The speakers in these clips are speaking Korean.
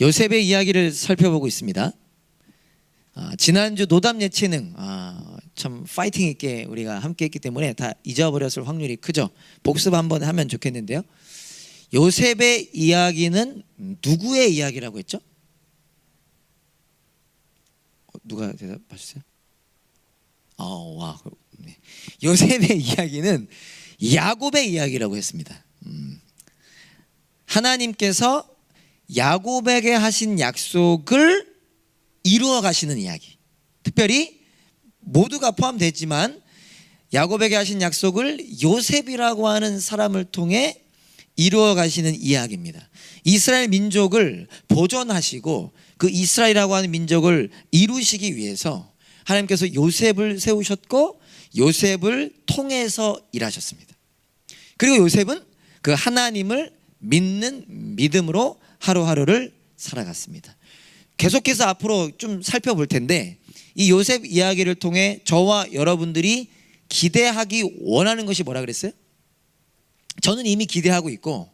요셉의 이야기를 살펴보고 있습니다. 지난주 노담 예체능 참 파이팅 있게 우리가 함께 했기 때문에 다 잊어버렸을 확률이 크죠. 복습 한번 하면 좋겠는데요. 요셉의 이야기는 누구의 이야기라고 했죠? 누가 대답하셨어요? 네. 요셉의 이야기는 야곱의 이야기라고 했습니다. 하나님께서 야곱에게 하신 약속을 이루어 가시는 이야기. 특별히 모두가 포함되지만 야곱에게 하신 약속을 요셉이라고 하는 사람을 통해 이루어 가시는 이야기입니다. 이스라엘 민족을 보존하시고 그 이스라엘이라고 하는 민족을 이루시기 위해서 하나님께서 요셉을 세우셨고 요셉을 통해서 일하셨습니다. 그리고 요셉은 그 하나님을 믿는 믿음으로 하루하루를 살아갔습니다. 계속해서 앞으로 좀 살펴볼 텐데 이 요셉 이야기를 통해 저와 여러분들이 기대하기 원하는 것이 뭐라 그랬어요? 저는 이미 기대하고 있고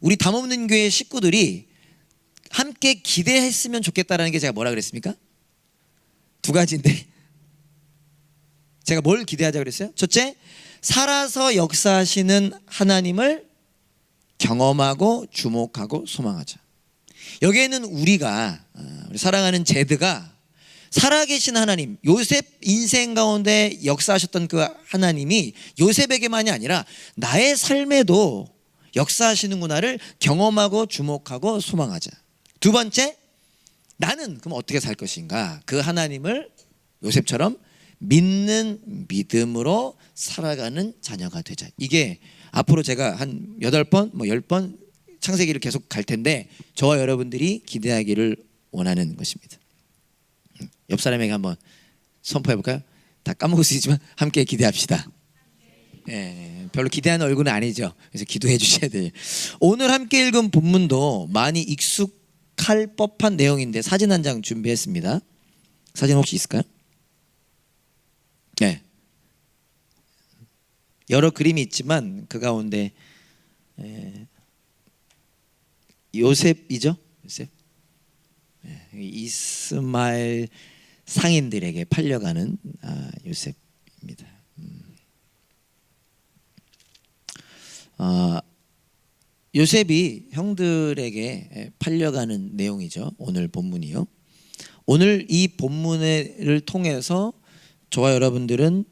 우리 담없는 교회 식구들이 함께 기대했으면 좋겠다라는 게 제가 뭐라 그랬습니까? 두 가지인데 제가 뭘 기대하자 그랬어요? 첫째, 살아서 역사하시는 하나님을 경험하고 주목하고 소망하자. 여기에는 우리가 우리 사랑하는 제드가 살아계신 하나님, 요셉 인생 가운데 역사하셨던 그 하나님이 요셉에게만이 아니라 나의 삶에도 역사하시는구나를 경험하고 주목하고 소망하자. 두 번째, 나는 그럼 어떻게 살 것인가? 그 하나님을 요셉처럼 믿는 믿음으로 살아가는 자녀가 되자. 이게 앞으로 제가 한 8번, 10번 창세기를 계속 갈 텐데 저와 여러분들이 기대하기를 원하는 것입니다. 옆 사람에게 한번 선포해 볼까요? 다 까먹을 수 있지만 함께 기대합시다. 별로 기대하는 얼굴은 아니죠. 그래서 기도해 주셔야 돼요. 오늘 함께 읽은 본문도 많이 익숙할 법한 내용인데 사진 한 장 준비했습니다. 사진 혹시 있을까요? 네. 여러 그림이 있지만 그 가운데 요셉이죠? 요셉. 이스마엘 상인들에게 팔려가는 요셉입니다. 요셉이 형들에게 팔려가는 내용이죠. 오늘 본문이요. 오늘 이 본문을 통해서 저와 여러분들은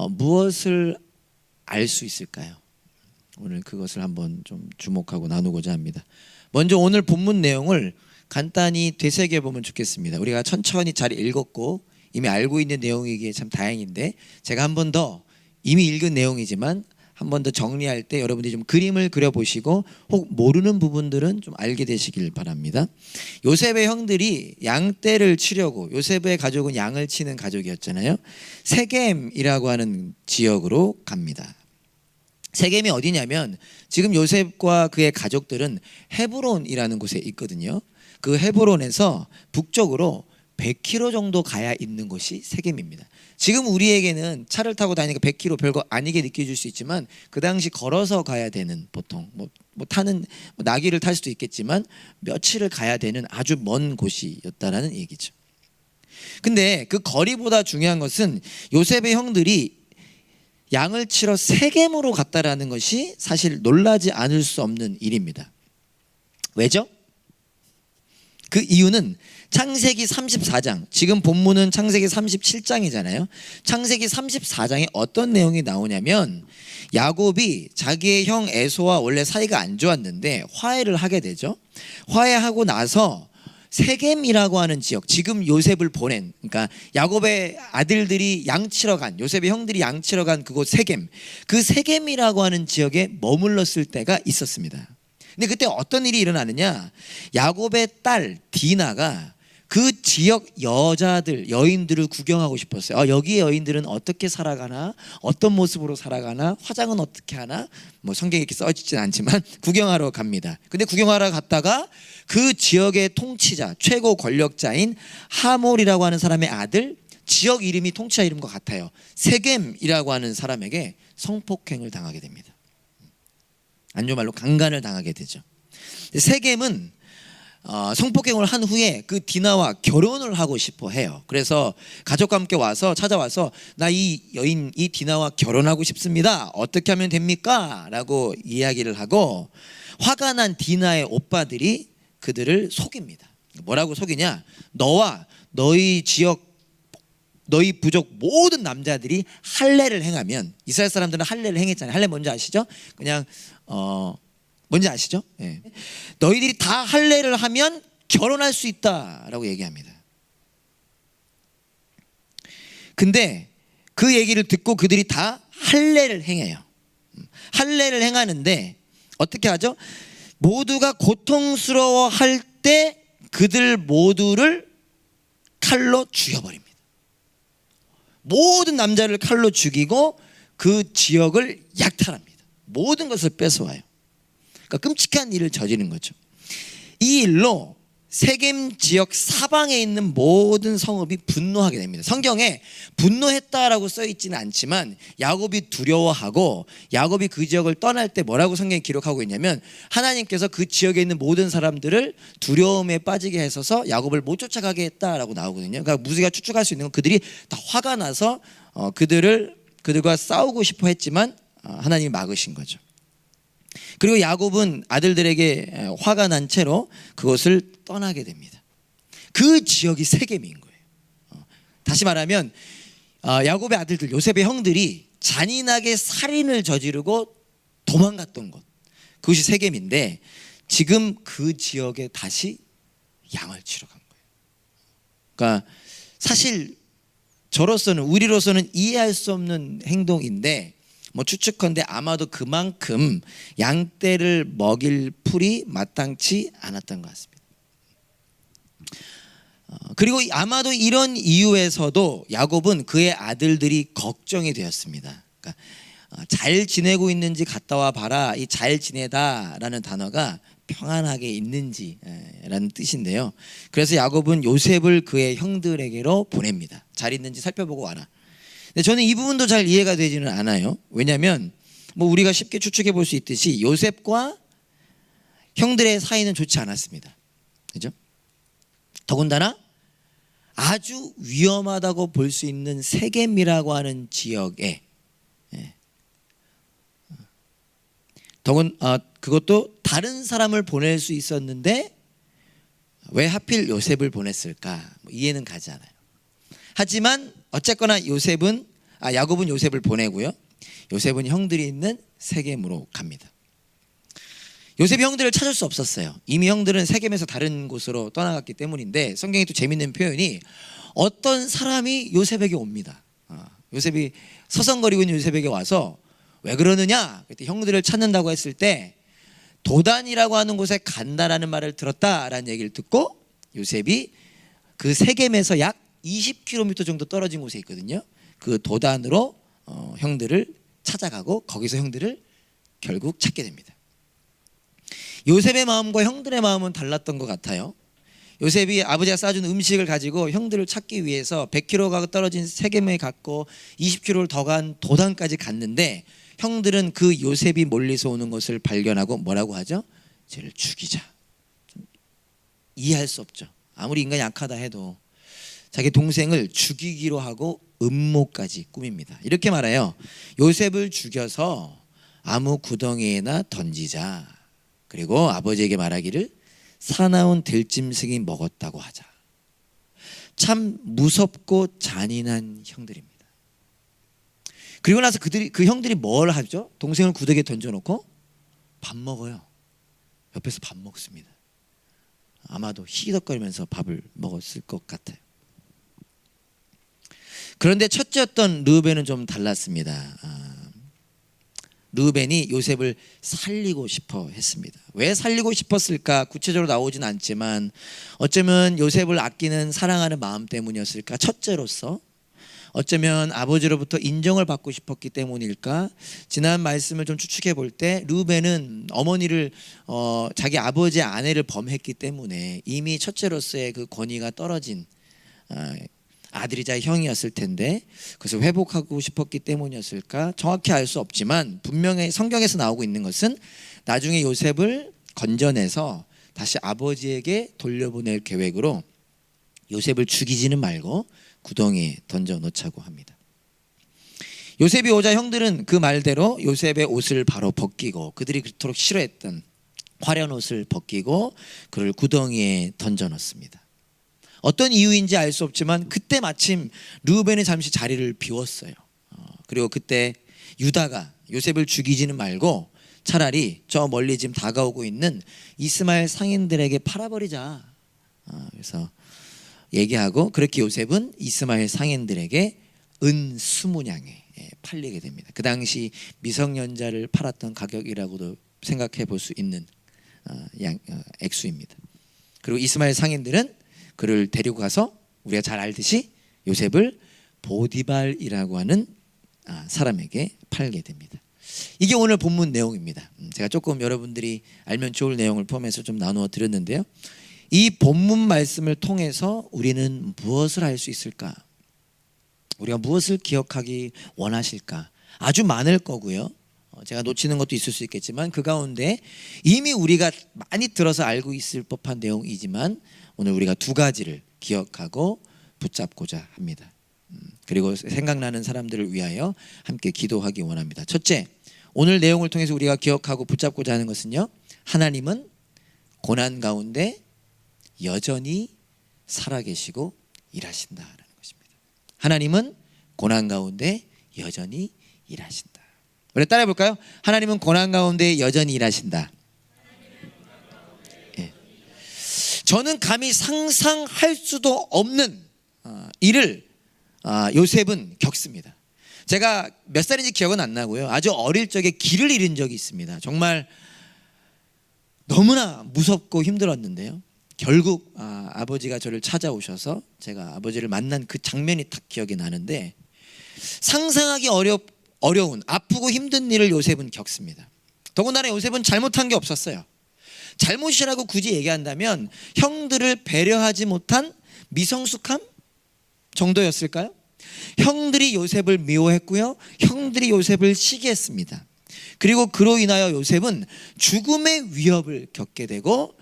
무엇을 알 수 있을까요? 오늘 그것을 한번 좀 주목하고 나누고자 합니다. 먼저 오늘 본문 내용을 간단히 되새겨 보면 좋겠습니다. 우리가 천천히 잘 읽었고 이미 알고 있는 내용이기에 참 다행인데 제가 한 번 더 이미 읽은 내용이지만 한 번 더 정리할 때 여러분들이 좀 그림을 그려보시고 혹 모르는 부분들은 좀 알게 되시길 바랍니다. 요셉의 형들이 양떼를 치려고, 요셉의 가족은 양을 치는 가족이었잖아요. 세겜이라고 하는 지역으로 갑니다. 세겜이 어디냐면 지금 요셉과 그의 가족들은 헤브론이라는 곳에 있거든요. 그 헤브론에서 북쪽으로 100km 정도 가야 있는 곳이 세겜입니다. 지금 우리에게는 차를 타고 다니니까 100km 별거 아니게 느껴질 수 있지만 그 당시 걸어서 가야 되는, 보통 타는 나귀를 탈 수도 있겠지만 며칠을 가야 되는 아주 먼 곳이었다라는 얘기죠. 근데 그 거리보다 중요한 것은 요셉의 형들이 양을 치러 세겜으로 갔다라는 것이 사실 놀라지 않을 수 없는 일입니다. 왜죠? 그 이유는 창세기 34장, 지금 본문은 창세기 37장이잖아요. 창세기 34장에 어떤 내용이 나오냐면 야곱이 자기의 형 에서와 원래 사이가 안 좋았는데 화해를 하게 되죠. 화해하고 나서 세겜이라고 하는 지역, 지금 요셉을 보낸, 그러니까 야곱의 아들들이 양치러 간, 요셉의 형들이 양치러 간 그곳 세겜, 그 세겜이라고 하는 지역에 머물렀을 때가 있었습니다. 근데 그때 어떤 일이 일어나느냐, 야곱의 딸 디나가 그 지역 여인들을 구경하고 싶었어요. 여기의 여인들은 어떻게 살아가나, 어떤 모습으로 살아가나, 화장은 어떻게 하나, 성경에 이렇게 써있진 않지만 구경하러 갑니다. 근데 구경하러 갔다가 그 지역의 통치자, 최고 권력자인 하몰이라고 하는 사람의 아들, 지역 이름이 통치자 이름과 같아요. 세겜이라고 하는 사람에게 성폭행을 당하게 됩니다. 안 좋은 말로 강간을 당하게 되죠. 세겜은 성폭행을 한 후에 그 디나와 결혼을 하고 싶어 해요. 그래서 가족과 함께 찾아와서 나 이 여인 이 디나와 결혼하고 싶습니다. 어떻게 하면 됩니까? 라고 이야기를 하고 화가 난 디나의 오빠들이 그들을 속입니다. 뭐라고 속이냐? 너와 너희 지역 너희 부족 모든 남자들이 할례를 행하면, 이스라엘 사람들은 할례를 행했잖아요. 할례 뭔지 아시죠? 그냥 뭔지 아시죠? 네. 너희들이 다 할례를 하면 결혼할 수 있다라고 얘기합니다. 근데 그 얘기를 듣고 그들이 다 할례를 행해요. 할례를 행하는데 어떻게 하죠? 모두가 고통스러워할 때 그들 모두를 칼로 죽여버립니다. 모든 남자를 칼로 죽이고 그 지역을 약탈합니다. 모든 것을 뺏어와요. 그러니까 끔찍한 일을 저지른 거죠. 이 일로 세겜 지역 사방에 있는 모든 성읍이 분노하게 됩니다. 성경에 분노했다라고 써 있지는 않지만 야곱이 두려워하고 야곱이 그 지역을 떠날 때 뭐라고 성경에 기록하고 있냐면 하나님께서 그 지역에 있는 모든 사람들을 두려움에 빠지게 해서서 야곱을 못 쫓아가게 했다라고 나오거든요. 그러니까 우리가 추측할 수 있는 건 그들이 다 화가 나서 그들과 싸우고 싶어 했지만 하나님이 막으신 거죠. 그리고 야곱은 아들들에게 화가 난 채로 그것을 떠나게 됩니다. 그 지역이 세겜인 거예요. 다시 말하면 야곱의 아들들, 요셉의 형들이 잔인하게 살인을 저지르고 도망갔던 곳, 그것이 세겜인데 지금 그 지역에 다시 양을 치러 간 거예요. 그러니까 사실 우리로서는 이해할 수 없는 행동인데 추측컨대 아마도 그만큼 양떼를 먹일 풀이 마땅치 않았던 것 같습니다. 그리고 아마도 이런 이유에서도 야곱은 그의 아들들이 걱정이 되었습니다. 그러니까 잘 지내고 있는지 갔다 와 봐라. 이 잘 지내다라는 단어가 평안하게 있는지라는 뜻인데요. 그래서 야곱은 요셉을 그의 형들에게로 보냅니다. 잘 있는지 살펴보고 와라. 근데 저는 이 부분도 잘 이해가 되지는 않아요. 왜냐하면 우리가 쉽게 추측해 볼 수 있듯이 요셉과 형들의 사이는 좋지 않았습니다. 그죠? 더군다나 아주 위험하다고 볼 수 있는 세겜이라고 하는 지역에 그것도 다른 사람을 보낼 수 있었는데 왜 하필 요셉을 보냈을까? 이해는 가지 않아요. 하지만 어쨌거나 야곱은 요셉을 보내고요. 요셉은 형들이 있는 세겜으로 갑니다. 요셉이 형들을 찾을 수 없었어요. 이미 형들은 세겜에서 다른 곳으로 떠나갔기 때문인데 성경에 또 재밌는 표현이 어떤 사람이 요셉에게 옵니다. 요셉이 서성거리고 있는 요셉에게 와서 왜 그러느냐? 그때 형들을 찾는다고 했을 때 도단이라고 하는 곳에 간다라는 말을 들었다라는 얘기를 듣고 요셉이 그 세겜에서 약 20km 정도 떨어진 곳에 있거든요. 그 도단으로 형들을 찾아가고 거기서 형들을 결국 찾게 됩니다. 요셉의 마음과 형들의 마음은 달랐던 것 같아요. 요셉이 아버지가 싸준 음식을 가지고 형들을 찾기 위해서 100km가 떨어진 세겜에 갔고 20km를 더 간 도단까지 갔는데 형들은 그 요셉이 멀리서 오는 것을 발견하고 뭐라고 하죠? 쟤를 죽이자. 이해할 수 없죠. 아무리 인간이 약하다 해도 자기 동생을 죽이기로 하고 음모까지 꾸밉니다. 이렇게 말해요. 요셉을 죽여서 아무 구덩이에나 던지자. 그리고 아버지에게 말하기를 사나운 들짐승이 먹었다고 하자. 참 무섭고 잔인한 형들입니다. 그리고 나서 그 형들이 뭘 하죠? 동생을 구덩이에 던져놓고 밥 먹어요. 옆에서 밥 먹습니다. 아마도 희덕거리면서 밥을 먹었을 것 같아요. 그런데 첫째였던 르우벤은 좀 달랐습니다. 르우벤이 요셉을 살리고 싶어 했습니다. 왜 살리고 싶었을까? 구체적으로 나오진 않지만 어쩌면 요셉을 아끼는 사랑하는 마음 때문이었을까? 첫째로서 어쩌면 아버지로부터 인정을 받고 싶었기 때문일까? 지난 말씀을 좀 추측해 볼 때 르우벤은 어머니를 자기 아버지의 아내를 범했기 때문에 이미 첫째로서의 그 권위가 떨어진 아들이자 형이었을 텐데 그것을 회복하고 싶었기 때문이었을까? 정확히 알 수 없지만 분명히 성경에서 나오고 있는 것은 나중에 요셉을 건져내서 다시 아버지에게 돌려보낼 계획으로 요셉을 죽이지는 말고 구덩이에 던져 놓자고 합니다. 요셉이 오자 형들은 그 말대로 요셉의 옷을 바로 벗기고, 그들이 그토록 싫어했던 화려한 옷을 벗기고 그를 구덩이에 던져 넣습니다. 어떤 이유인지 알 수 없지만 그때 마침 르우벤이 잠시 자리를 비웠어요. 그리고 그때 유다가 요셉을 죽이지는 말고 차라리 저 멀리 지금 다가오고 있는 이스마엘 상인들에게 팔아버리자. 그래서 얘기하고, 그렇게 요셉은 이스마엘 상인들에게 은 20냥에 팔리게 됩니다. 그 당시 미성년자를 팔았던 가격이라고도 생각해 볼 수 있는 액수입니다. 그리고 이스마엘 상인들은 그를 데리고 가서 우리가 잘 알듯이 요셉을 보디발이라고 하는 사람에게 팔게 됩니다. 이게 오늘 본문 내용입니다. 제가 조금 여러분들이 알면 좋을 내용을 포함해서 좀 나누어 드렸는데요. 이 본문 말씀을 통해서 우리는 무엇을 할 수 있을까? 우리가 무엇을 기억하기 원하실까? 아주 많을 거고요. 제가 놓치는 것도 있을 수 있겠지만 그 가운데 이미 우리가 많이 들어서 알고 있을 법한 내용이지만 오늘 우리가 두 가지를 기억하고 붙잡고자 합니다. 그리고 생각나는 사람들을 위하여 함께 기도하기 원합니다. 첫째, 오늘 내용을 통해서 우리가 기억하고 붙잡고자 하는 것은요, 하나님은 고난 가운데 여전히 살아계시고 일하신다라는 것입니다. 하나님은 고난 가운데 여전히 일하신다. 우리 따라해 볼까요? 하나님은 고난 가운데 여전히 일하신다. 예. 저는 감히 상상할 수도 없는 일을 요셉은 겪습니다. 제가 몇 살인지 기억은 안 나고요. 아주 어릴 적에 길을 잃은 적이 있습니다. 정말 너무나 무섭고 힘들었는데요. 결국 아버지가 저를 찾아오셔서 제가 아버지를 만난 그 장면이 딱 기억이 나는데, 상상하기 어려운 아프고 힘든 일을 요셉은 겪습니다. 더군다나 요셉은 잘못한 게 없었어요. 잘못이라고 굳이 얘기한다면 형들을 배려하지 못한 미성숙함 정도였을까요? 형들이 요셉을 미워했고요, 형들이 요셉을 시기했습니다. 그리고 그로 인하여 요셉은 죽음의 위협을 겪게 되고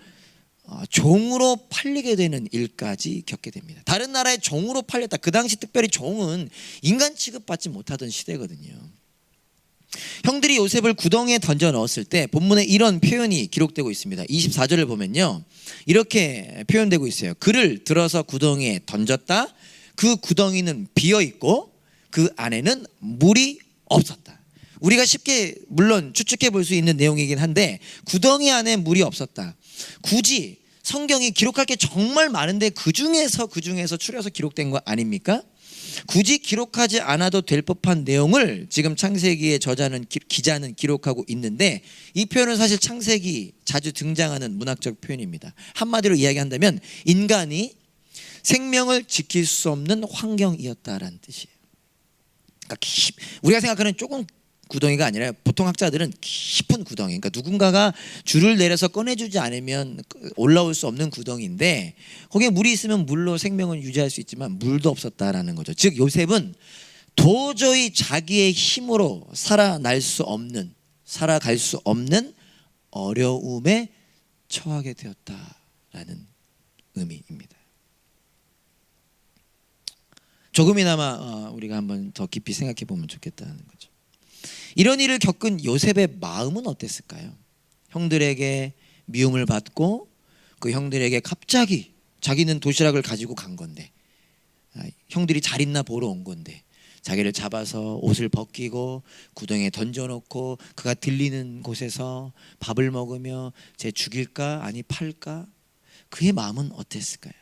종으로 팔리게 되는 일까지 겪게 됩니다. 다른 나라의 종으로 팔렸다. 그 당시 특별히 종은 인간 취급받지 못하던 시대거든요. 형들이 요셉을 구덩이에 던져 넣었을 때 본문에 이런 표현이 기록되고 있습니다. 24절을 보면요, 이렇게 표현되고 있어요. 그를 들어서 구덩이에 던졌다. 그 구덩이는 비어있고 그 안에는 물이 없었다. 우리가 쉽게 물론 추측해 볼 수 있는 내용이긴 한데, 구덩이 안에 물이 없었다. 굳이 성경이 기록할 게 정말 많은데 그 중에서 추려서 기록된 거 아닙니까? 굳이 기록하지 않아도 될 법한 내용을 지금 창세기의 기자는 기록하고 있는데, 이 표현은 사실 창세기 자주 등장하는 문학적 표현입니다. 한마디로 이야기한다면 인간이 생명을 지킬 수 없는 환경이었다라는 뜻이에요. 그러니까 우리가 생각하는 조금 구덩이가 아니라 보통 학자들은 깊은 구덩이, 그러니까 누군가가 줄을 내려서 꺼내주지 않으면 올라올 수 없는 구덩이인데, 거기에 물이 있으면 물로 생명을 유지할 수 있지만 물도 없었다라는 거죠. 즉 요셉은 도저히 자기의 힘으로 살아갈 수 없는 어려움에 처하게 되었다라는 의미입니다. 조금이나마 우리가 한번 더 깊이 생각해 보면 좋겠다는 거죠. 이런 일을 겪은 요셉의 마음은 어땠을까요? 형들에게 미움을 받고 그 형들에게 갑자기 자기는 도시락을 가지고 간 건데, 형들이 잘 있나 보러 온 건데 자기를 잡아서 옷을 벗기고 구덩이에 던져놓고 그가 들리는 곳에서 밥을 먹으며 쟤 죽일까 아니 팔까? 그의 마음은 어땠을까요?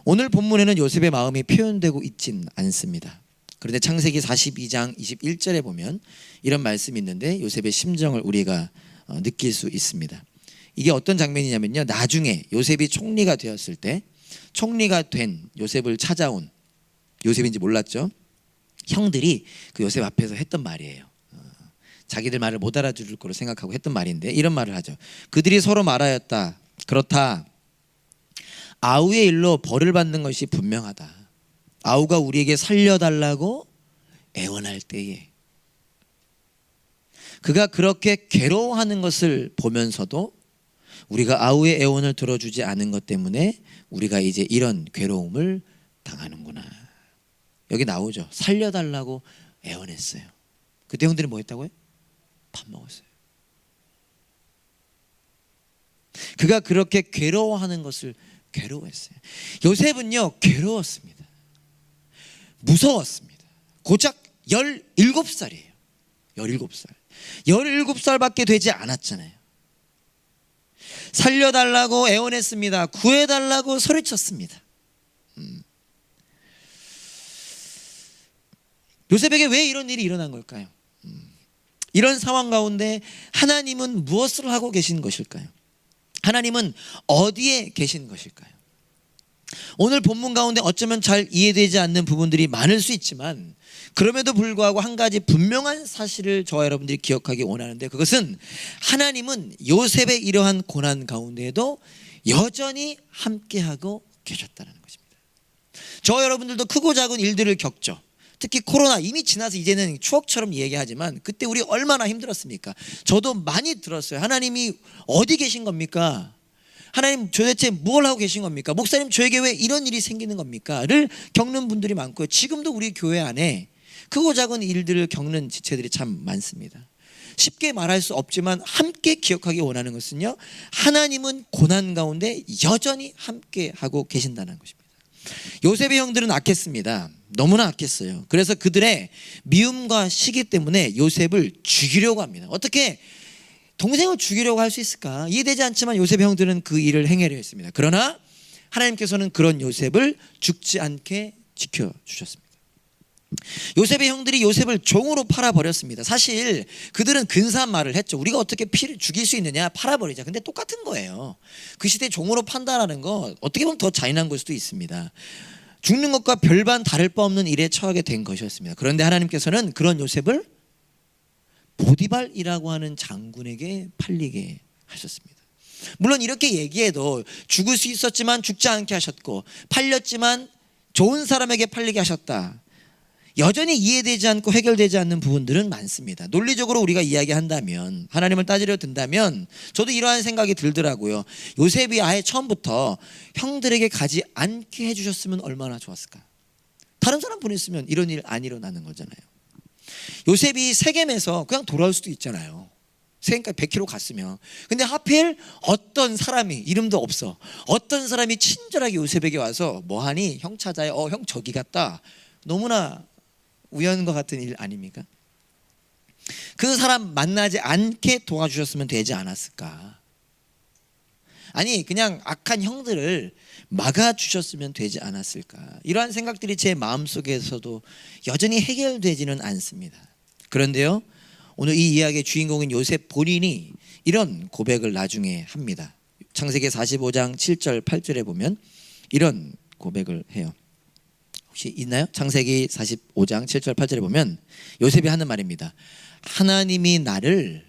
오늘 본문에는 요셉의 마음이 표현되고 있진 않습니다. 그런데 창세기 42장 21절에 보면 이런 말씀이 있는데 요셉의 심정을 우리가 느낄 수 있습니다. 이게 어떤 장면이냐면요, 나중에 요셉이 총리가 되었을 때 총리가 된 요셉을 찾아온, 요셉인지 몰랐죠, 형들이 그 요셉 앞에서 했던 말이에요. 자기들 말을 못 알아들을 거로 생각하고 했던 말인데 이런 말을 하죠. 그들이 서로 말하였다. 그렇다. 아우의 일로 벌을 받는 것이 분명하다. 아우가 우리에게 살려달라고 애원할 때에 그가 그렇게 괴로워하는 것을 보면서도 우리가 아우의 애원을 들어주지 않은 것 때문에 우리가 이제 이런 괴로움을 당하는구나. 여기 나오죠. 살려달라고 애원했어요. 그때 형들이 뭐 했다고요? 밥 먹었어요. 그가 그렇게 괴로워하는 것을 괴로워했어요. 요셉은요, 괴로웠습니다. 무서웠습니다. 고작 17살이에요. 17살. 17살밖에 되지 않았잖아요. 살려달라고 애원했습니다. 구해달라고 소리쳤습니다. 요셉에게 왜 이런 일이 일어난 걸까요? 이런 상황 가운데 하나님은 무엇을 하고 계신 것일까요? 하나님은 어디에 계신 것일까요? 오늘 본문 가운데 어쩌면 잘 이해되지 않는 부분들이 많을 수 있지만 그럼에도 불구하고 한 가지 분명한 사실을 저와 여러분들이 기억하기 원하는데, 그것은 하나님은 요셉의 이러한 고난 가운데에도 여전히 함께하고 계셨다는 것입니다. 저와 여러분들도 크고 작은 일들을 겪죠. 특히 코로나 이미 지나서 이제는 추억처럼 얘기하지만 그때 우리 얼마나 힘들었습니까? 저도 많이 들었어요. 하나님이 어디 계신 겁니까? 하나님 도대체 뭘 하고 계신 겁니까? 목사님 저에게 왜 이런 일이 생기는 겁니까? 를 겪는 분들이 많고요. 지금도 우리 교회 안에 크고 작은 일들을 겪는 지체들이 참 많습니다. 쉽게 말할 수 없지만 함께 기억하기 원하는 것은요, 하나님은 고난 가운데 여전히 함께하고 계신다는 것입니다. 요셉의 형들은 악했습니다. 너무나 악했어요. 그래서 그들의 미움과 시기 때문에 요셉을 죽이려고 합니다. 어떻게 동생을 죽이려고 할 수 있을까? 이해되지 않지만 요셉의 형들은 그 일을 행하려 했습니다. 그러나 하나님께서는 그런 요셉을 죽지 않게 지켜주셨습니다. 요셉의 형들이 요셉을 종으로 팔아버렸습니다. 사실 그들은 근사한 말을 했죠. 우리가 어떻게 피를 죽일 수 있느냐, 팔아버리자. 근데 똑같은 거예요. 그 시대에 종으로 판다라는 거 어떻게 보면 더 잔인한 걸 수도 있습니다. 죽는 것과 별반 다를 바 없는 일에 처하게 된 것이었습니다. 그런데 하나님께서는 그런 요셉을 보디발이라고 하는 장군에게 팔리게 하셨습니다. 물론 이렇게 얘기해도 죽을 수 있었지만 죽지 않게 하셨고, 팔렸지만 좋은 사람에게 팔리게 하셨다. 여전히 이해되지 않고 해결되지 않는 부분들은 많습니다. 논리적으로 우리가 이야기한다면, 하나님을 따지려 든다면 저도 이러한 생각이 들더라고요. 요셉이 아예 처음부터 형들에게 가지 않게 해주셨으면 얼마나 좋았을까. 다른 사람 보냈으면 이런 일 안 일어나는 거잖아요. 요셉이 세겜에서 그냥 돌아올 수도 있잖아요. 세겜까지 100km 갔으면. 근데 하필 어떤 사람이, 이름도 없어, 어떤 사람이 친절하게 요셉에게 와서 뭐하니? 형 찾아요. 형 저기 갔다. 너무나 우연과 같은 일 아닙니까? 그 사람 만나지 않게 도와주셨으면 되지 않았을까? 아니 그냥 악한 형들을 막아주셨으면 되지 않았을까? 이러한 생각들이 제 마음속에서도 여전히 해결되지는 않습니다. 그런데요, 오늘 이 이야기의 주인공인 요셉 본인이 이런 고백을 나중에 합니다. 창세기 45장 7절 8절에 보면 이런 고백을 해요. 혹시 있나요? 창세기 45장 7절 8절에 보면 요셉이 하는 말입니다. 하나님이 나를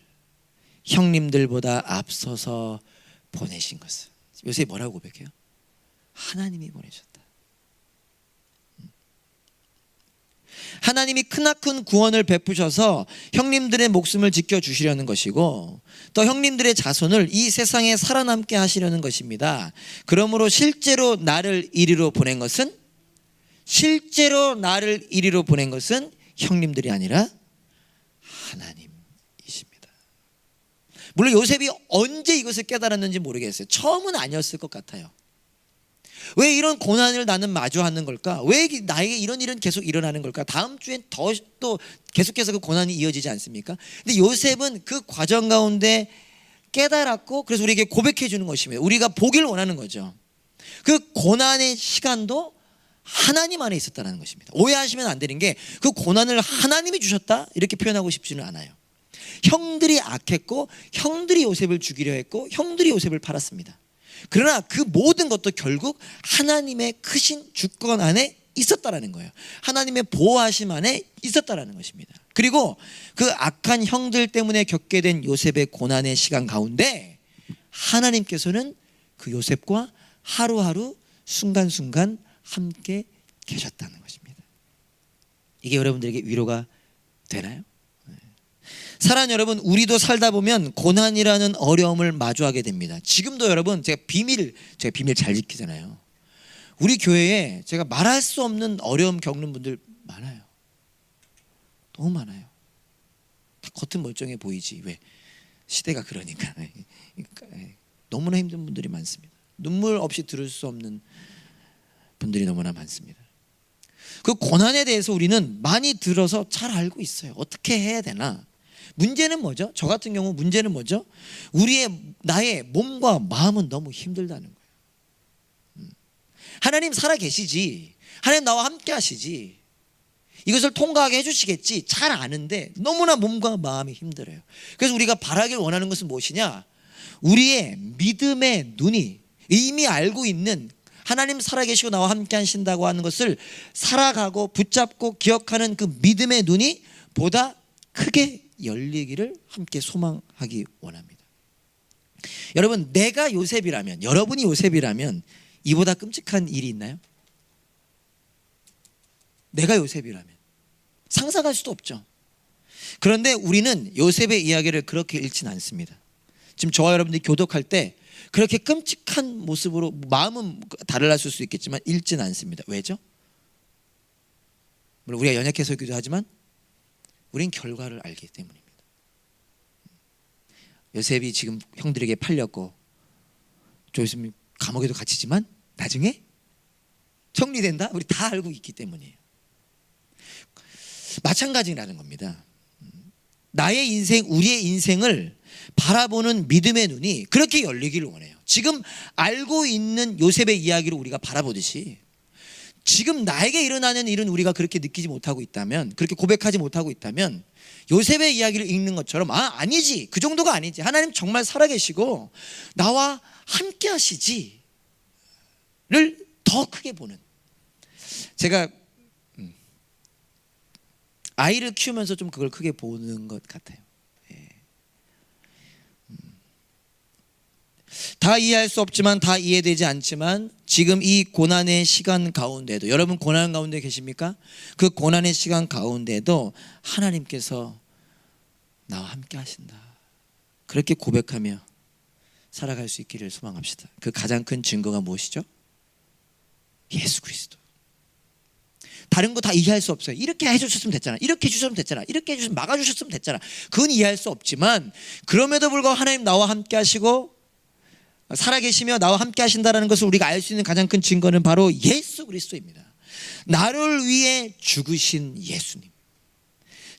형님들보다 앞서서 보내신 것을. 요셉이 뭐라고 고백해요? 하나님이 보내셨다. 하나님이 크나큰 구원을 베푸셔서 형님들의 목숨을 지켜주시려는 것이고, 또 형님들의 자손을 이 세상에 살아남게 하시려는 것입니다. 그러므로 실제로 나를 이리로 보낸 것은 형님들이 아니라 하나님이십니다. 물론 요셉이 언제 이것을 깨달았는지 모르겠어요. 처음은 아니었을 것 같아요. 왜 이런 고난을 나는 마주하는 걸까? 왜 나에게 이런 일은 계속 일어나는 걸까? 다음 주엔 또 계속해서 그 고난이 이어지지 않습니까? 근데 요셉은 그 과정 가운데 깨달았고, 그래서 우리에게 고백해 주는 것입니다. 우리가 보길 원하는 거죠. 그 고난의 시간도 하나님 안에 있었다는 것입니다. 오해하시면 안 되는 게, 그 고난을 하나님이 주셨다 이렇게 표현하고 싶지는 않아요. 형들이 악했고, 형들이 요셉을 죽이려 했고, 형들이 요셉을 팔았습니다. 그러나 그 모든 것도 결국 하나님의 크신 주권 안에 있었다라는 거예요. 하나님의 보호하심 안에 있었다라는 것입니다. 그리고 그 악한 형들 때문에 겪게 된 요셉의 고난의 시간 가운데 하나님께서는 그 요셉과 하루하루 순간순간 함께 계셨다는 것입니다. 이게 여러분들에게 위로가 되나요? 사랑하는 여러분, 우리도 살다 보면 고난이라는 어려움을 마주하게 됩니다. 지금도 여러분, 제가 비밀 잘 지키잖아요. 우리 교회에 제가 말할 수 없는 어려움 겪는 분들 많아요. 너무 많아요. 다 겉은 멀쩡해 보이지, 왜? 시대가 그러니까. 너무나 힘든 분들이 많습니다. 눈물 없이 들을 수 없는 분들이 너무나 많습니다. 그 고난에 대해서 우리는 많이 들어서 잘 알고 있어요. 어떻게 해야 되나? 문제는 뭐죠? 저 같은 경우 문제는 뭐죠? 나의 몸과 마음은 너무 힘들다는 거예요. 하나님 살아 계시지, 하나님 나와 함께 하시지, 이것을 통과하게 해주시겠지 잘 아는데 너무나 몸과 마음이 힘들어요. 그래서 우리가 바라길 원하는 것은 무엇이냐? 우리의 믿음의 눈이 이미 알고 있는 하나님 살아계시고 나와 함께 하신다고 하는 것을 살아가고 붙잡고 기억하는 그 믿음의 눈이 보다 크게 열리기를 함께 소망하기 원합니다. 여러분, 내가 요셉이라면, 여러분이 요셉이라면 이보다 끔찍한 일이 있나요? 내가 요셉이라면 상상할 수도 없죠. 그런데 우리는 요셉의 이야기를 그렇게 읽지는 않습니다. 지금 저와 여러분들이 교독할 때 그렇게 끔찍한 모습으로, 마음은 달랐을 수 있겠지만 읽지는 않습니다. 왜죠? 물론 우리가 연약해서기도 하지만 우린 결과를 알기 때문입니다. 요셉이 지금 형들에게 팔렸고 조셉이 감옥에도 갇히지만 나중에 정리된다? 우리 다 알고 있기 때문이에요. 마찬가지라는 겁니다. 나의 인생, 우리의 인생을 바라보는 믿음의 눈이 그렇게 열리기를 원해요. 지금 알고 있는 요셉의 이야기를 우리가 바라보듯이 지금 나에게 일어나는 일은 우리가 그렇게 느끼지 못하고 있다면, 그렇게 고백하지 못하고 있다면 요셉의 이야기를 읽는 것처럼 아니지, 그 정도가 아니지, 하나님 정말 살아계시고 나와 함께 하시지를 더 크게 보는, 제가 아이를 키우면서 좀 그걸 크게 보는 것 같아요. 다 이해할 수 없지만, 다 이해되지 않지만 지금 이 고난의 시간 가운데도, 여러분 고난 가운데 계십니까? 그 고난의 시간 가운데도 하나님께서 나와 함께 하신다, 그렇게 고백하며 살아갈 수 있기를 소망합시다. 그 가장 큰 증거가 무엇이죠? 예수 그리스도. 다른 거 다 이해할 수 없어요. 이렇게 해주셨으면 됐잖아, 이렇게 해주셨으면 됐잖아, 이렇게 해주셨으면 막아주셨으면 됐잖아. 그건 이해할 수 없지만 그럼에도 불구하고 하나님 나와 함께 하시고 살아계시며 나와 함께 하신다는 것을 우리가 알 수 있는 가장 큰 증거는 바로 예수 그리스도입니다. 나를 위해 죽으신 예수님,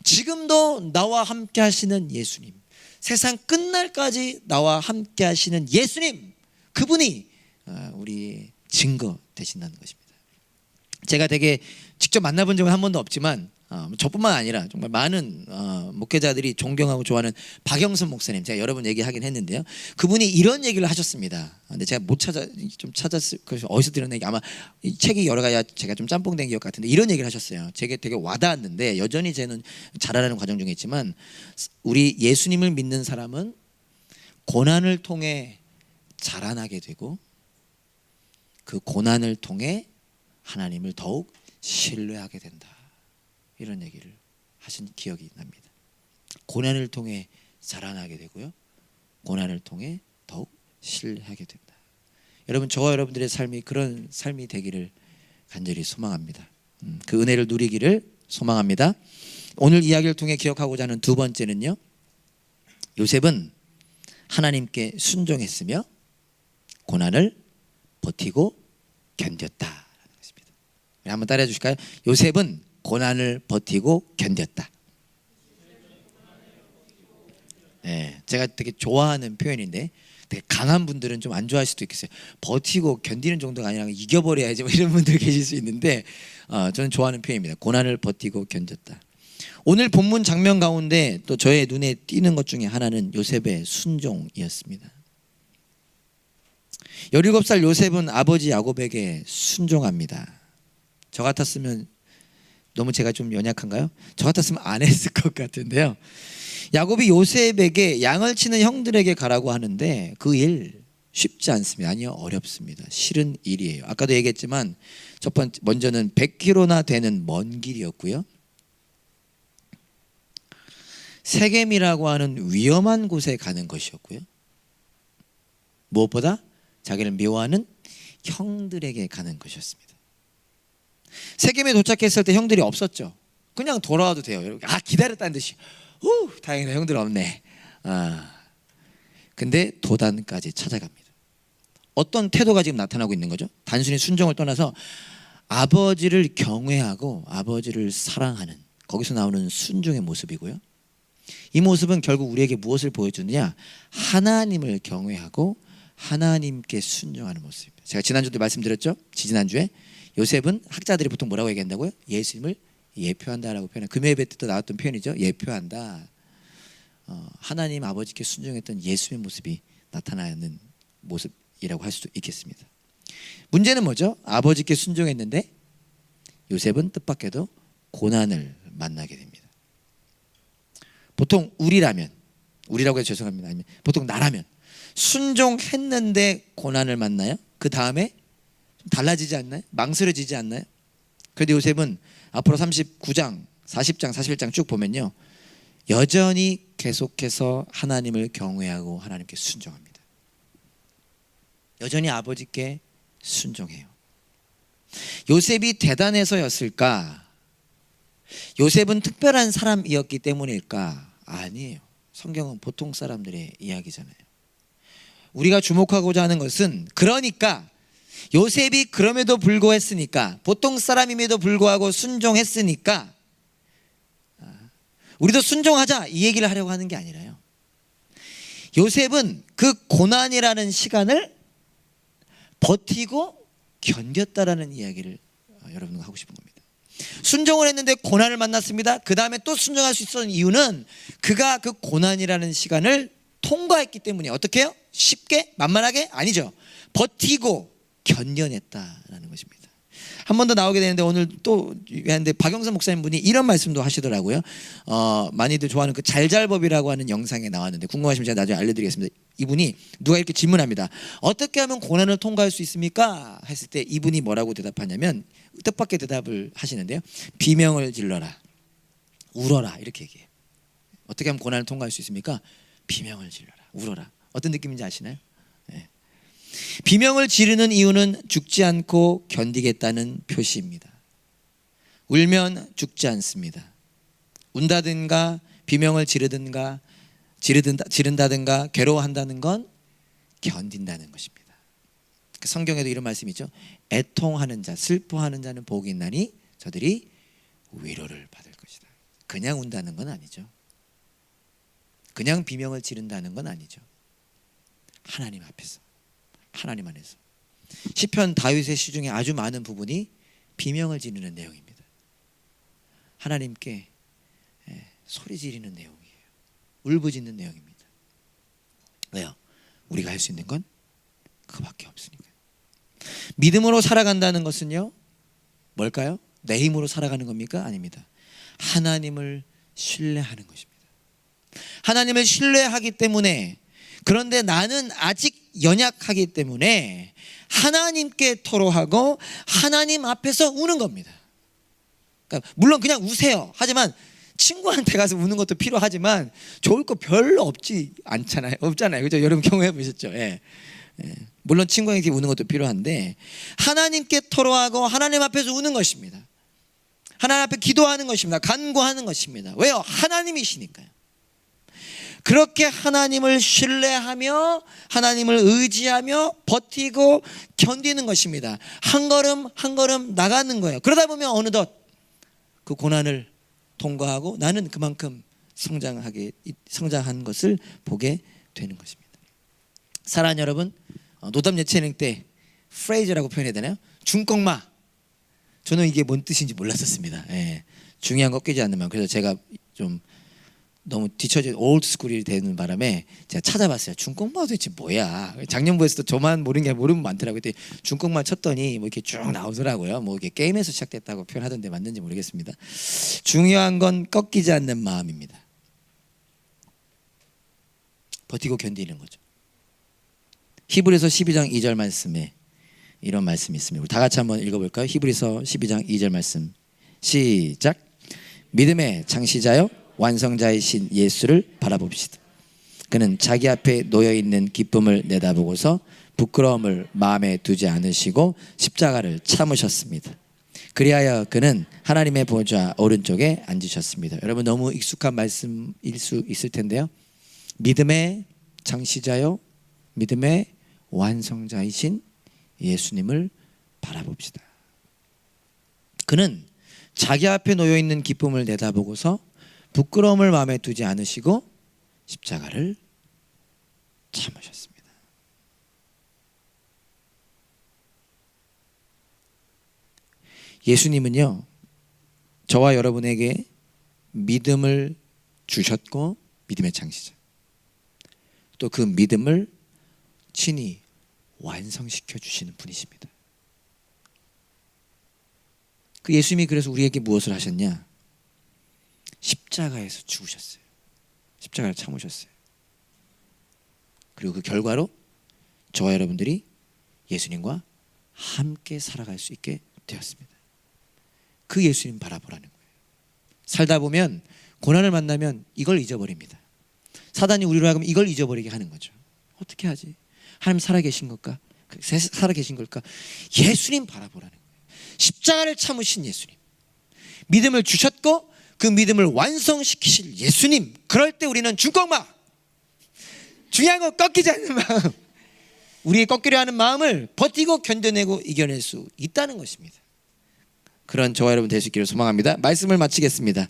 지금도 나와 함께 하시는 예수님, 세상 끝날까지 나와 함께 하시는 예수님, 그분이 우리 증거 되신다는 것입니다. 제가 되게 직접 만나본 적은 한 번도 없지만 저뿐만 아니라 정말 많은 목회자들이 존경하고 좋아하는 박영선 목사님, 제가 여러 번 얘기하긴 했는데요, 그분이 이런 얘기를 하셨습니다. 근데 제가 못 찾았을, 그래서 어디서 들은 얘기, 아마 이 책이 여러 가지 제가 좀 짬뽕된 기억 같은데 이런 얘기를 하셨어요. 제게 되게 와닿았는데 여전히 저는 자라나는 과정 중에 있지만, 우리 예수님을 믿는 사람은 고난을 통해 자라나게 되고 그 고난을 통해 하나님을 더욱 신뢰하게 된다, 이런 얘기를 하신 기억이 납니다. 고난을 통해 자라나게 되고요, 고난을 통해 더욱 신뢰하게 된다. 여러분, 저와 여러분들의 삶이 그런 삶이 되기를 간절히 소망합니다. 그 은혜를 누리기를 소망합니다. 오늘 이야기를 통해 기억하고자 하는 두 번째는요, 요셉은 하나님께 순종했으며 고난을 버티고 견뎠다. 한번 따라해 주실까요? 요셉은 고난을 버티고 견뎠다. 네, 제가 되게 좋아하는 표현인데 되게 강한 분들은 좀 안 좋아할 수도 있겠어요. 버티고 견디는 정도가 아니라 이겨버려야지 뭐 이런 분들 계실 수 있는데 저는 좋아하는 표현입니다. 고난을 버티고 견뎠다. 오늘 본문 장면 가운데 또 저의 눈에 띄는 것 중에 하나는 요셉의 순종이었습니다. 17살 요셉은 아버지 야곱에게 순종합니다. 저 같았으면, 너무 제가 좀 연약한가요? 저 같았으면 안 했을 것 같은데요, 야곱이 요셉에게 양을 치는 형들에게 가라고 하는데 그 일 쉽지 않습니다. 아니요, 어렵습니다. 싫은 일이에요. 아까도 얘기했지만 첫 번째, 먼저는 100km나 되는 먼 길이었고요, 세겜이라고 하는 위험한 곳에 가는 것이었고요. 무엇보다 자기를 미워하는 형들에게 가는 것이었습니다. 세겜에 도착했을 때 형들이 없었죠. 그냥 돌아와도 돼요. 기다렸다는 듯이. 다행이다, 형들 없네. 근데 도단까지 찾아갑니다. 어떤 태도가 지금 나타나고 있는 거죠? 단순히 순종을 떠나서 아버지를 경외하고 아버지를 사랑하는, 거기서 나오는 순종의 모습이고요. 이 모습은 결국 우리에게 무엇을 보여주느냐? 하나님을 경외하고 하나님께 순종하는 모습입니다. 제가 지난주도 말씀드렸죠? 지지난주에 요셉은 학자들이 보통 뭐라고 얘기한다고요? 예수님을 예표한다라고 표현해요. 금요 예배 때도 나왔던 표현이죠. 예표한다. 하나님 아버지께 순종했던 예수의 모습이 나타나는 모습이라고 할 수도 있겠습니다. 문제는 뭐죠? 아버지께 순종했는데 요셉은 뜻밖에도 고난을 만나게 됩니다. 보통 우리라고 해서 죄송합니다. 아니면 보통 나라면 순종했는데 고난을 만나요? 그 다음에 달라지지 않나요? 망설여지지 않나요? 그런데 요셉은 앞으로 39장, 40장, 41장 쭉 보면요, 여전히 계속해서 하나님을 경외하고 하나님께 순종합니다. 여전히 아버지께 순종해요. 요셉이 대단해서였을까? 요셉은 특별한 사람이었기 때문일까? 아니에요. 성경은 보통 사람들의 이야기잖아요. 우리가 주목하고자 하는 것은, 그러니까 요셉이 그럼에도 불구했으니까, 보통 사람임에도 불구하고 순종했으니까 우리도 순종하자, 이 얘기를 하려고 하는 게 아니라요, 요셉은 그 고난이라는 시간을 버티고 견뎠다라는 이야기를 여러분과 하고 싶은 겁니다. 순종을 했는데 고난을 만났습니다. 그 다음에 또 순종할 수 있었던 이유는 그가 그 고난이라는 시간을 통과했기 때문이에요. 어떻게 해요? 쉽게? 만만하게? 아니죠. 버티고 견뎌냈다라는 것입니다. 한 번 더 나오게 되는데, 오늘 또 하는데 박영선 목사님 분이 이런 말씀도 하시더라고요. 많이들 좋아하는 그 잘잘법이라고 하는 영상에 나왔는데, 궁금하시면 제가 나중에 알려드리겠습니다. 이분이 누가 이렇게 질문합니다. 어떻게 하면 고난을 통과할 수 있습니까? 했을 때 이분이 뭐라고 대답하냐면, 뜻밖의 대답을 하시는데요, 비명을 질러라, 울어라, 이렇게 얘기해요. 어떻게 하면 고난을 통과할 수 있습니까? 비명을 질러라, 울어라. 어떤 느낌인지 아시나요? 네. 비명을 지르는 이유는 죽지 않고 견디겠다는 표시입니다. 울면 죽지 않습니다. 운다든가 비명을 지른다든가 괴로워한다는 건 견딘다는 것입니다. 성경에도 이런 말씀이 있죠. 애통하는 자, 슬퍼하는 자는 복이 있나니 저들이 위로를 받을 것이다. 그냥 운다는 건 아니죠. 그냥 비명을 지른다는 건 아니죠. 하나님 앞에서, 하나님 안에서. 시편 다윗의 시 중에 아주 많은 부분이 비명을 지르는 내용입니다. 하나님께 소리 지르는 내용이에요. 울부짖는 내용입니다. 왜요? 우리가 할 수 있는 건 그밖에 없으니까요. 믿음으로 살아간다는 것은요, 뭘까요? 내 힘으로 살아가는 겁니까? 아닙니다. 하나님을 신뢰하는 것입니다. 하나님을 신뢰하기 때문에, 그런데 나는 아직 연약하기 때문에 하나님께 토로하고 하나님 앞에서 우는 겁니다. 그러니까 물론 그냥 우세요. 하지만 친구한테 가서 우는 것도 필요하지만 좋을 거 별로 없잖아요. 그죠? 여러분 경험해 보셨죠? 예. 물론 친구에게 우는 것도 필요한데, 하나님께 토로하고 하나님 앞에서 우는 것입니다. 하나님 앞에 기도하는 것입니다. 간구하는 것입니다. 왜요? 하나님이시니까요. 그렇게 하나님을 신뢰하며 하나님을 의지하며 버티고 견디는 것입니다. 한 걸음 한 걸음 나가는 거예요. 그러다 보면 어느덧 그 고난을 통과하고 나는 그만큼 성장한 것을 보게 되는 것입니다. 사랑하는 여러분, 노담 예체능 때 프레이즈라고 표현해야 되나요? 중꺾마. 저는 이게 뭔 뜻인지 몰랐었습니다. 예. 중요한 거 끼지 않는 만. 그래서 제가 좀 너무 뒤처진 올드스쿨이 되는 바람에 제가 찾아봤어요. 중꺾마 도대체 뭐야? 작년부에서도 저만 모르는 게 모르는 분 많더라고요. 그때 중꺾마 쳤더니 뭐 이렇게 쭉 나오더라고요. 뭐 이게 게임에서 시작됐다고 표현하던데 맞는지 모르겠습니다. 중요한 건 꺾이지 않는 마음입니다. 버티고 견디는 거죠. 히브리서 12장 2절 말씀에 이런 말씀이 있습니다. 우리 다 같이 한번 읽어볼까요? 히브리서 12장 2절 말씀 시작. 믿음의 창시자요 완성자이신 예수를 바라봅시다. 그는 자기 앞에 놓여있는 기쁨을 내다보고서 부끄러움을 마음에 두지 않으시고 십자가를 참으셨습니다. 그리하여 그는 하나님의 보좌 오른쪽에 앉으셨습니다. 여러분 너무 익숙한 말씀일 수 있을 텐데요. 믿음의 창시자요 믿음의 완성자이신 예수님을 바라봅시다. 그는 자기 앞에 놓여있는 기쁨을 내다보고서 부끄러움을 마음에 두지 않으시고 십자가를 참으셨습니다. 예수님은요, 저와 여러분에게 믿음을 주셨고 믿음의 창시자, 또 그 믿음을 친히 완성시켜 주시는 분이십니다. 그 예수님이 그래서 우리에게 무엇을 하셨냐? 십자가에서 죽으셨어요. 십자가를 참으셨어요. 그리고 그 결과로 저와 여러분들이 예수님과 함께 살아갈 수 있게 되었습니다. 그 예수님 바라보라는 거예요. 살다 보면 고난을 만나면 이걸 잊어버립니다. 사단이 우리로 하여금 이걸 잊어버리게 하는 거죠. 어떻게 하지? 하나님 살아계신 걸까? 살아계신 걸까? 예수님 바라보라는 거예요. 십자가를 참으신 예수님, 믿음을 주셨고 그 믿음을 완성시키실 예수님. 그럴 때 우리는 중꺾마, 중요한 건 꺾이지 않는 마음, 우리의 꺾이려 하는 마음을 버티고 견뎌내고 이겨낼 수 있다는 것입니다. 그런 저와 여러분 될 수 있기를 소망합니다. 말씀을 마치겠습니다.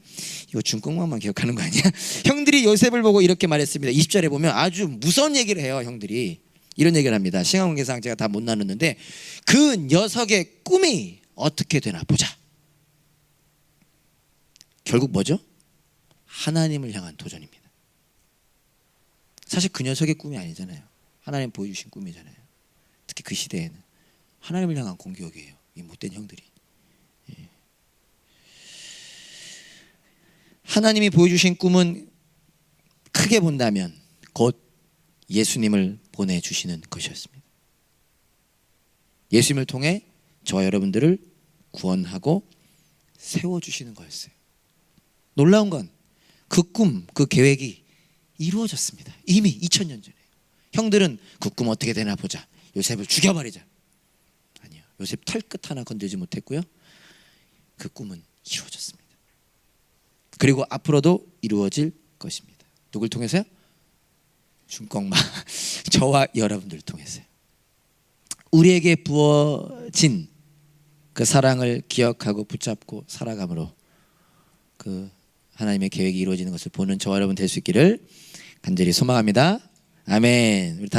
이거 중꺾마만 기억하는 거 아니야? 형들이 요셉을 보고 이렇게 말했습니다. 20절에 보면 아주 무서운 얘기를 해요. 형들이 이런 얘기를 합니다. 시간관계상 제가 다 못 나눴는데 그 녀석의 꿈이 어떻게 되나 보자. 결국 뭐죠? 하나님을 향한 도전입니다. 사실 그 녀석의 꿈이 아니잖아요. 하나님 보여주신 꿈이잖아요. 특히 그 시대에는 하나님을 향한 공격이에요. 이 못된 형들이. 하나님이 보여주신 꿈은 크게 본다면 곧 예수님을 보내주시는 것이었습니다. 예수님을 통해 저와 여러분들을 구원하고 세워주시는 거였어요. 놀라운 건 그 꿈, 그 계획이 이루어졌습니다. 이미 2000년 전에. 형들은 그 꿈 어떻게 되나 보자, 요셉을 죽여버리자. 아니요, 요셉 털끝 하나 건들지 못했고요, 그 꿈은 이루어졌습니다. 그리고 앞으로도 이루어질 것입니다. 누굴 통해서요? 중꺾마, 저와 여러분들을 통해서요. 우리에게 부어진 그 사랑을 기억하고 붙잡고 살아감으로 그 하나님의 계획이 이루어지는 것을 보는 저와 여러분 될 수 있기를 간절히 소망합니다. 아멘. 우리 다 같이